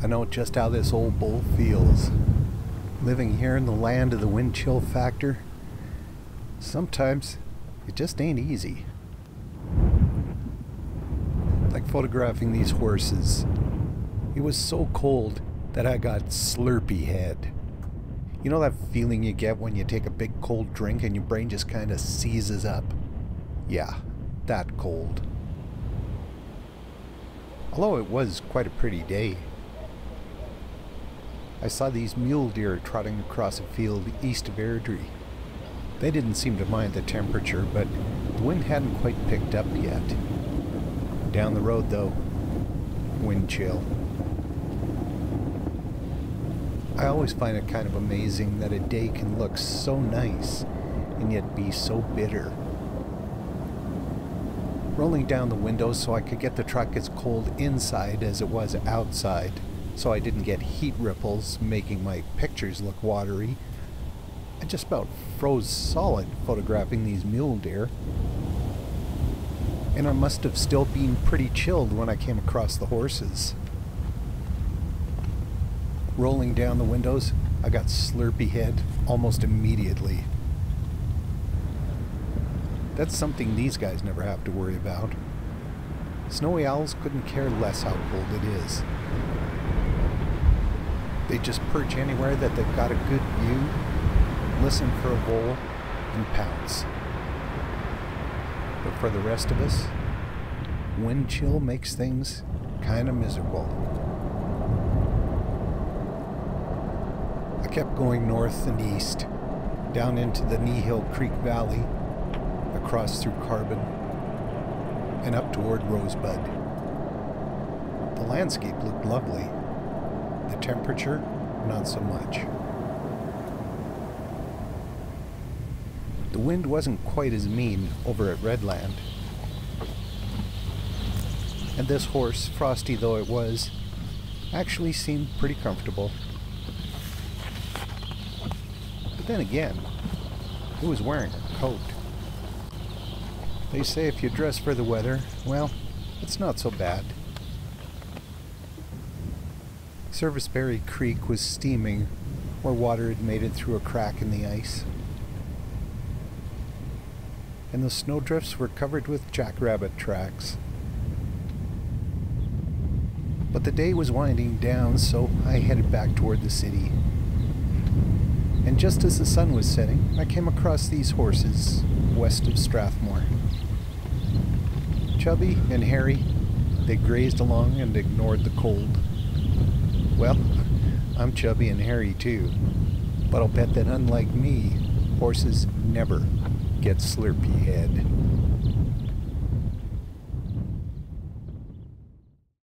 I know just how this old bull feels. Living here in the land of the wind chill factor, sometimes it just ain't easy. Like photographing these horses. It was so cold that I got slurpy head. You know that feeling you get when you take a big cold drink and your brain just kind of seizes up? Yeah, that cold. Although it was quite a pretty day. I saw these mule deer trotting across a field east of Airdrie. They didn't seem to mind the temperature, but the wind hadn't quite picked up yet. Down the road, though, wind chill. I always find it kind of amazing that a day can look so nice and yet be so bitter. Rolling down the windows so I could get the truck as cold inside as it was outside, so I didn't get heat ripples making my pictures look watery. I just about froze solid photographing these mule deer. And I must have still been pretty chilled when I came across the horses. Rolling down the windows, I got slurpy head almost immediately. That's something these guys never have to worry about. Snowy owls couldn't care less how cold it is. They just perch anywhere that they've got a good view, listen for a vole, and pounce. But for the rest of us, wind chill makes things kind of miserable. I kept going north and east, down into the Kneehill Creek Valley, across through Carbon, and up toward Rosebud. The landscape looked lovely. The temperature, not so much. The wind wasn't quite as mean over at Redland. And this horse, frosty though it was, actually seemed pretty comfortable. But then again, it was wearing a coat. They say if you dress for the weather, well, it's not so bad. Serviceberry Creek was steaming where water had made it through a crack in the ice. And the snowdrifts were covered with jackrabbit tracks. But the day was winding down, so I headed back toward the city. And just as the sun was setting, I came across these horses west of Strathmore. Chubby and hairy, they grazed along and ignored the cold. Well, I'm chubby and hairy too, but I'll bet that unlike me, horses never get slurpy head.